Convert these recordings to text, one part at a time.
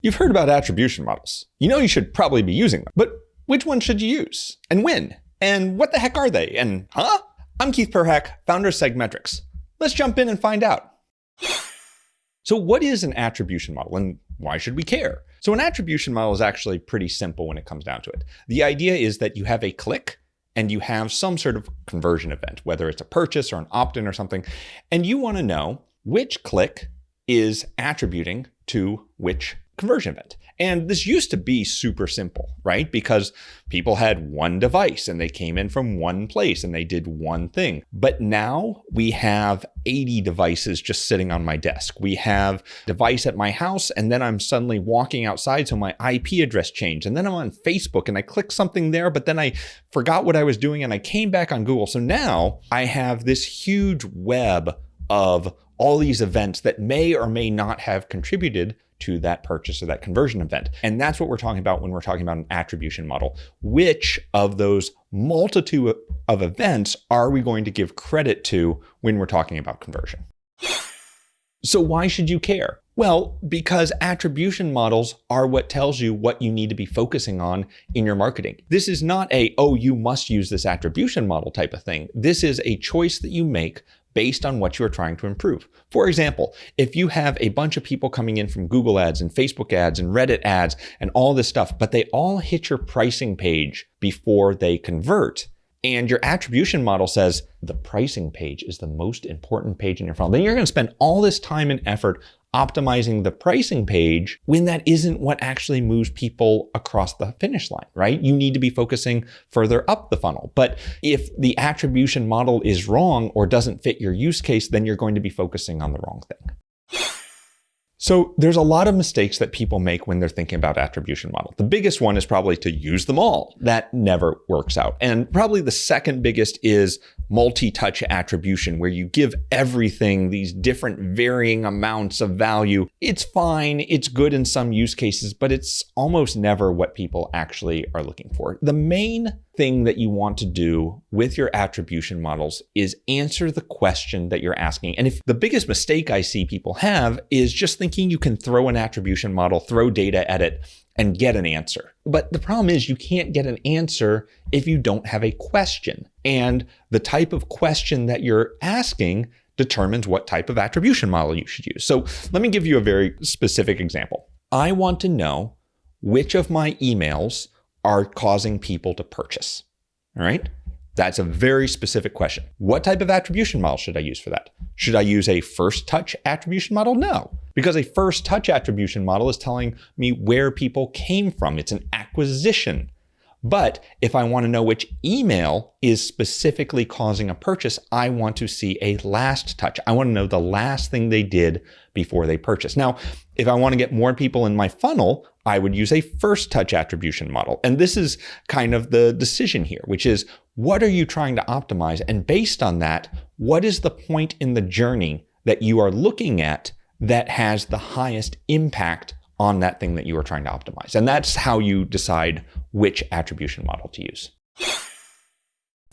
You've heard about attribution models. You know you should probably be using them, but which one should you use? And when? And what the heck are they? And I'm Keith Perhac, founder of SegMetrics. Let's jump in and find out. So what is an attribution model and why should we care? So an attribution model is actually pretty simple when it comes down to it. The idea is that you have a click and you have some sort of conversion event, whether it's a purchase or an opt-in or something, and you want to know which click is attributing to which conversion event. And this used to be super simple, right? Because people had one device and they came in from one place and they did one thing. But now we have 80 devices just sitting on my desk. We have a device at my house and then I'm suddenly walking outside, so my IP address changed. And then I'm on Facebook and I clicked something there, but then I forgot what I was doing and I came back on Google. So now I have this huge web of all these events that may or may not have contributed to that purchase or that conversion event. And that's what we're talking about when we're talking about an attribution model. Which of those multitude of events are we going to give credit to when we're talking about conversion? So why should you care? Well, because attribution models are what tells you what you need to be focusing on in your marketing. This is not you must use this attribution model type of thing. This is a choice that you make based on what you are trying to improve. For example, if you have a bunch of people coming in from Google ads and Facebook ads and Reddit ads and all this stuff, but they all hit your pricing page before they convert, and your attribution model says the pricing page is the most important page in your funnel, then you're going to spend all this time and effort optimizing the pricing page when that isn't what actually moves people across the finish line, right? You need to be focusing further up the funnel. But if the attribution model is wrong or doesn't fit your use case, then you're going to be focusing on the wrong thing. So there's a lot of mistakes that people make when they're thinking about attribution model. The biggest one is probably to use them all. That never works out. And probably the second biggest is multi-touch attribution, where you give everything these different varying amounts of value. It's fine, it's good in some use cases, but it's almost never what people actually are looking for. The main thing that you want to do with your attribution models is answer the question that you're asking. And if the biggest mistake I see people have is just thinking you can throw an attribution model, throw data at it, and get an answer. But the problem is you can't get an answer if you don't have a question. And the type of question that you're asking determines what type of attribution model you should use. So let me give you a very specific example. I want to know which of my emails are causing people to purchase. All right? That's a very specific question. What type of attribution model should I use for that? Should I use a first touch attribution model? No, because a first touch attribution model is telling me where people came from. It's an acquisition. But if I want to know which email is specifically causing a purchase, I want to see a last touch. I want to know the last thing they did before they purchased. Now, if I want to get more people in my funnel, I would use a first touch attribution model. And this is kind of the decision here, which is what are you trying to optimize? And based on that, what is the point in the journey that you are looking at that has the highest impact on that thing that you are trying to optimize? And that's how you decide which attribution model to use.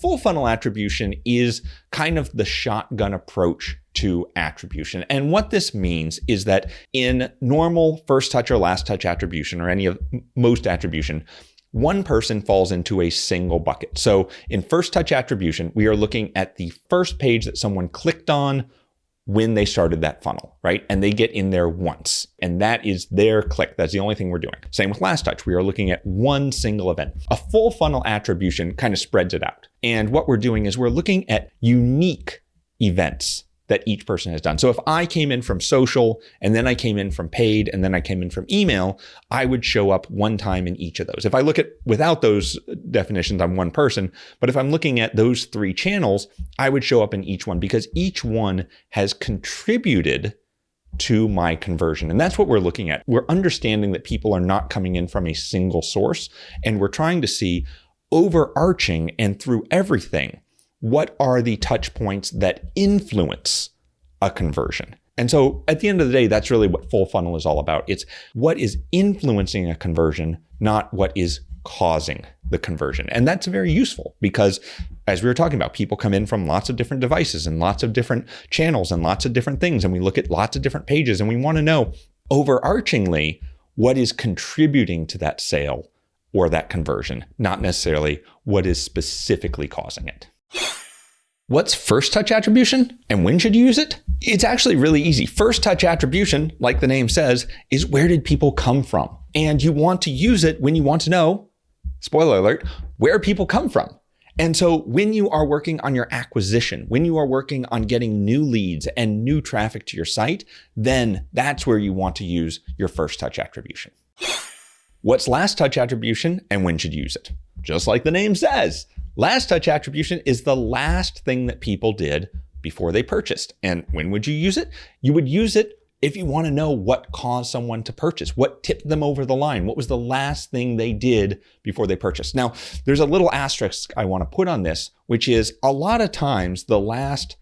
Full funnel attribution is kind of the shotgun approach to attribution. And what this means is that in normal first touch or last touch attribution, or any of most attribution, one person falls into a single bucket. So in first touch attribution, we are looking at the first page that someone clicked on when they started that funnel, right? And they get in there once, and that is their click. That's the only thing we're doing. Same with last touch. We are looking at one single event. A full funnel attribution kind of spreads it out. And what we're doing is we're looking at unique events that each person has done. So if I came in from social, and then I came in from paid, and then I came in from email, I would show up one time in each of those. If I look at without those definitions, I'm one person. But if I'm looking at those three channels, I would show up in each one because each one has contributed to my conversion. And that's what we're looking at. We're understanding that people are not coming in from a single source, and we're trying to see overarching and through everything, what are the touch points that influence a conversion? And so at the end of the day, that's really what full funnel is all about. It's what is influencing a conversion, not what is causing the conversion. And that's very useful because, as we were talking about, people come in from lots of different devices and lots of different channels and lots of different things. And we look at lots of different pages and we want to know overarchingly, what is contributing to that sale or that conversion, not necessarily what is specifically causing it. What's first touch attribution and when should you use it? It's actually really easy. First touch attribution, like the name says, is where did people come from? And you want to use it when you want to know, spoiler alert, where people come from. And so when you are working on your acquisition, when you are working on getting new leads and new traffic to your site, then that's where you want to use your first touch attribution. What's last touch attribution and when should you use it? Just like the name says, last touch attribution is the last thing that people did before they purchased. And when would you use it? You would use it if you want to know what caused someone to purchase, what tipped them over the line, what was the last thing they did before they purchased. Now, there's a little asterisk I want to put on this, which is a lot of times the last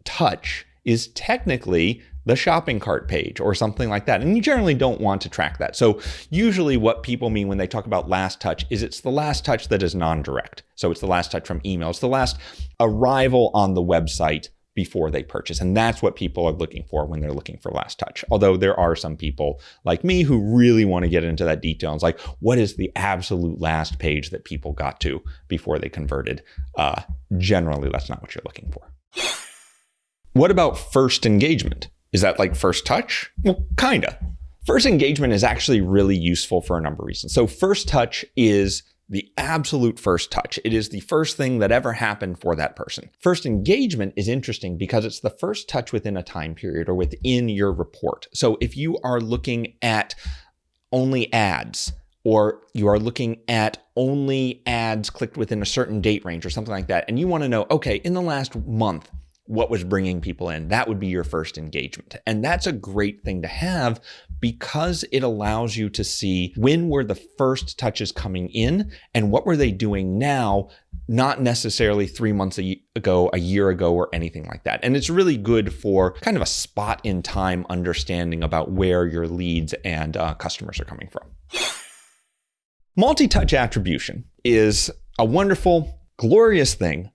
touch is technically the shopping cart page or something like that. And you generally don't want to track that. So usually what people mean when they talk about last touch is it's the last touch that is non-direct. So it's the last touch from email. It's the last arrival on the website before they purchase. And that's what people are looking for when they're looking for last touch. Although there are some people like me who really want to get into that detail. It's like, what is the absolute last page that people got to before they converted? Generally, that's not what you're looking for. What about first engagement? Is that like first touch? Well, kinda. First engagement is actually really useful for a number of reasons. So first touch is the absolute first touch. It is the first thing that ever happened for that person. First engagement is interesting because it's the first touch within a time period or within your report. So if you are looking at only ads, or you are looking at only ads clicked within a certain date range or something like that, and you want to know, okay, in the last month, what was bringing people in? That would be your first engagement. And that's a great thing to have because it allows you to see when were the first touches coming in and what were they doing now, not necessarily 3 months ago, a year ago, or anything like that. And it's really good for kind of a spot in time understanding about where your leads and customers are coming from. Multi-touch attribution is a wonderful, glorious thing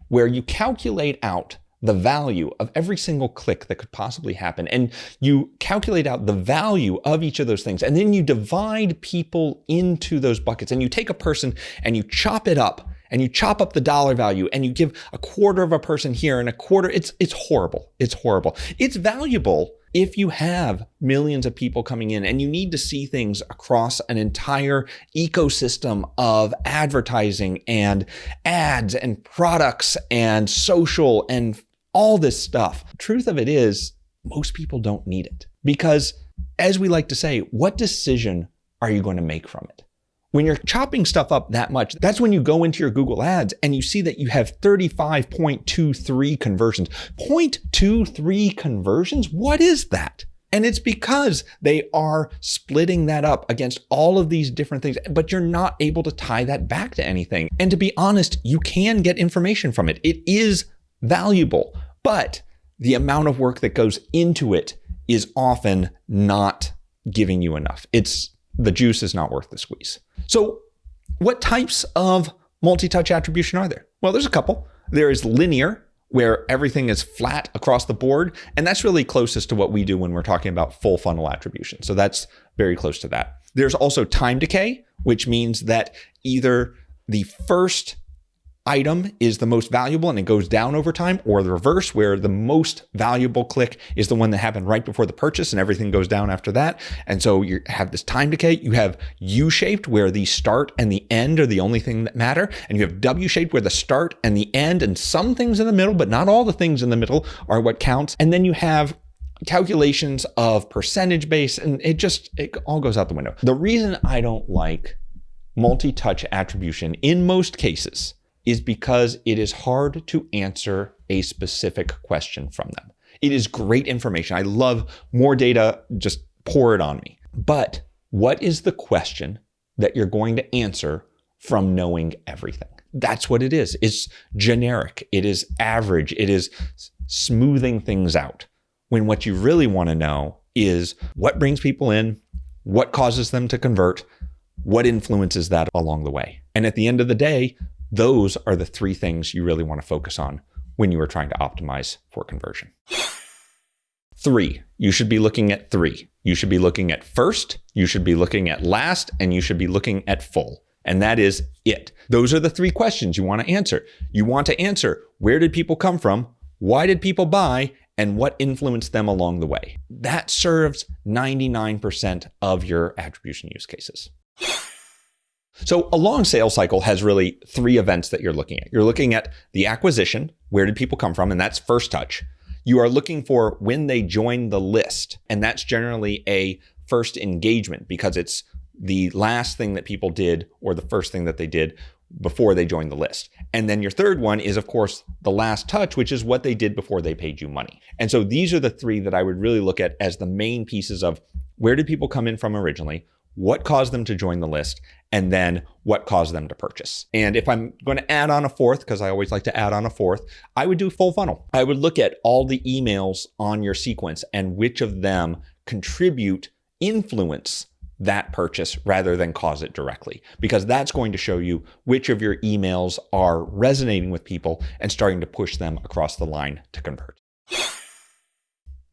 where you calculate out the value of every single click that could possibly happen. And you calculate out the value of each of those things. And then you divide people into those buckets. And you take a person and you chop it up. And you chop up the dollar value. And you give a quarter of a person here and a quarter. It's horrible. It's horrible. It's valuable if you have millions of people coming in and you need to see things across an entire ecosystem of advertising and ads and products and social and all this stuff. Truth of it is, most people don't need it because, as we like to say, what decision are you going to make from it? When you're chopping stuff up that much, that's when you go into your Google Ads and you see that you have 35.23 conversions. 0.23 conversions? What is that? And it's because they are splitting that up against all of these different things, but you're not able to tie that back to anything. And to be honest, you can get information from it. It is valuable, but the amount of work that goes into it is often not giving you enough. The juice is not worth the squeeze. So what types of multi-touch attribution are there? Well, there's a couple. There is linear, where everything is flat across the board. And that's really closest to what we do when we're talking about full funnel attribution. So that's very close to that. There's also time decay, which means that either the first item is the most valuable and it goes down over time, or the reverse, where the most valuable click is the one that happened right before the purchase and everything goes down after that. And so you have this time decay. You have U-shaped, where the start and the end are the only thing that matter. And you have W-shaped, where the start and the end and some things in the middle, but not all the things in the middle, are what counts. And then you have calculations of percentage base, and it all goes out the window. The reason I don't like multi-touch attribution in most cases is because it is hard to answer a specific question from them. It is great information. I love more data, just pour it on me. But what is the question that you're going to answer from knowing everything? That's what it is. It's generic. It is average. It is smoothing things out. When what you really want to know is what brings people in, what causes them to convert, what influences that along the way. And at the end of the day, those are the three things you really want to focus on when you are trying to optimize for conversion. Three. You should be looking at three. You should be looking at first, you should be looking at last, and you should be looking at full. And that is it. Those are the three questions you want to answer. You want to answer, where did people come from? Why did people buy? And what influenced them along the way? That serves 99% of your attribution use cases. So a long sales cycle has really three events that you're looking at. You're looking at the acquisition, where did people come from? And that's first touch. You are looking for when they join the list. And that's generally a first engagement because it's the last thing that people did or the first thing that they did before they joined the list. And then your third one is, of course, the last touch, which is what they did before they paid you money. And so these are the three that I would really look at as the main pieces of where did people come in from originally, what caused them to join the list, and then what caused them to purchase. And if I'm going to add on a fourth, because I always like to add on a fourth, I would do full funnel. I would look at all the emails on your sequence and which of them influence that purchase rather than cause it directly, because that's going to show you which of your emails are resonating with people and starting to push them across the line to convert.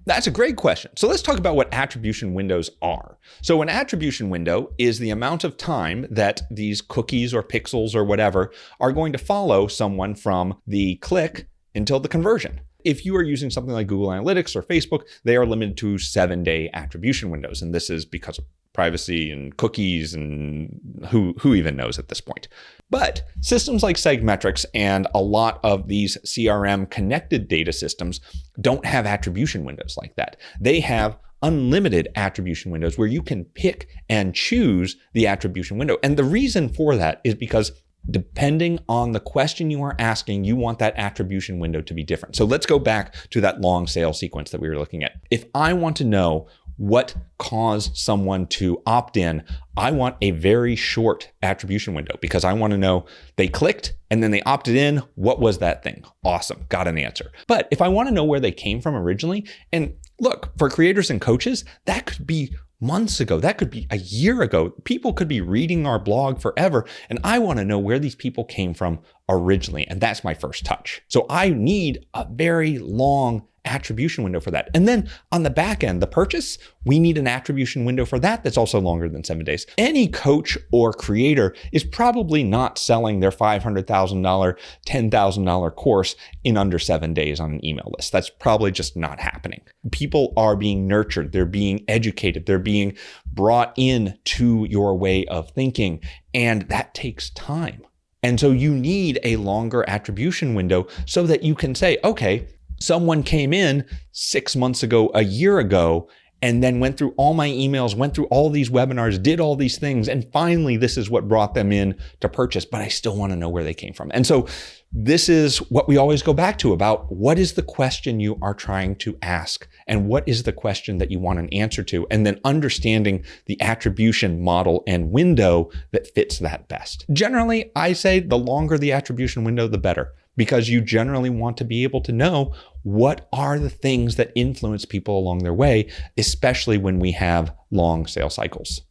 That's a great question. So let's talk about what attribution windows are. So an attribution window is the amount of time that these cookies or pixels or whatever are going to follow someone from the click until the conversion. If you are using something like Google Analytics or Facebook, they are limited to 7-day attribution windows. And this is because of privacy and cookies and who even knows at this point. But systems like SegMetrics and a lot of these CRM connected data systems don't have attribution windows like that. They have unlimited attribution windows where you can pick and choose the attribution window. And the reason for that is because depending on the question you are asking, you want that attribution window to be different. So let's go back to that long sales sequence that we were looking at. If I want to know what caused someone to opt in, I want a very short attribution window because I want to know they clicked and then they opted in. What was that thing? Awesome. Got an answer. But if I want to know where they came from originally, and look, for creators and coaches, that could be months ago. That could be a year ago. People could be reading our blog forever. And I want to know where these people came from originally. And that's my first touch. So I need a very long attribution window for that. And then on the back end, the purchase, we need an attribution window for that that's also longer than 7 days. Any coach or creator is probably not selling their $500,000, $10,000 course in under 7 days on an email list. That's probably just not happening. People are being nurtured. They're being educated. They're being brought in to your way of thinking. And that takes time. And so you need a longer attribution window so that you can say, okay, someone came in 6 months ago, a year ago, and then went through all my emails, went through all these webinars, did all these things, and finally this is what brought them in to purchase, but I still want to know where they came from. And so this is what we always go back to about what is the question you are trying to ask and what is the question that you want an answer to, and then understanding the attribution model and window that fits that best. Generally, I say the longer the attribution window, the better, because you generally want to be able to know what are the things that influence people along their way, especially when we have long sales cycles.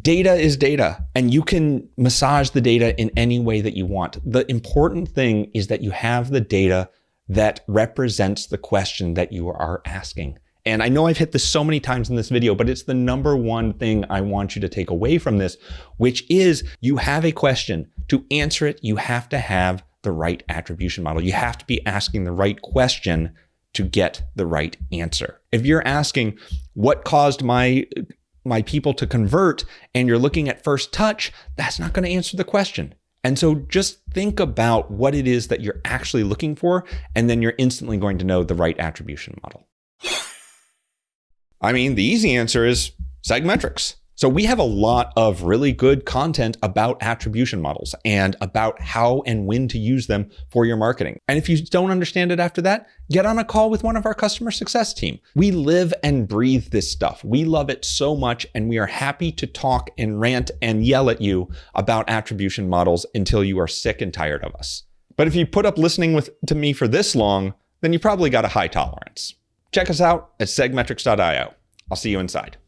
Data is data, and you can massage the data in any way that you want. The important thing is that you have the data that represents the question that you are asking. And I know I've hit this so many times in this video, but it's the number one thing I want you to take away from this, which is you have a question. To answer it, you have to have the right attribution model. You have to be asking the right question to get the right answer. If you're asking what caused my people to convert and you're looking at first touch, that's not going to answer the question. And so just think about what it is that you're actually looking for, and then you're instantly going to know the right attribution model. I mean, the easy answer is SegMetrics. So we have a lot of really good content about attribution models and about how and when to use them for your marketing. And if you don't understand it after that, get on a call with one of our customer success team. We live and breathe this stuff. We love it so much, and we are happy to talk and rant and yell at you about attribution models until you are sick and tired of us. But if you put up listening to me for this long, then you probably got a high tolerance. Check us out at segmetrics.io. I'll see you inside.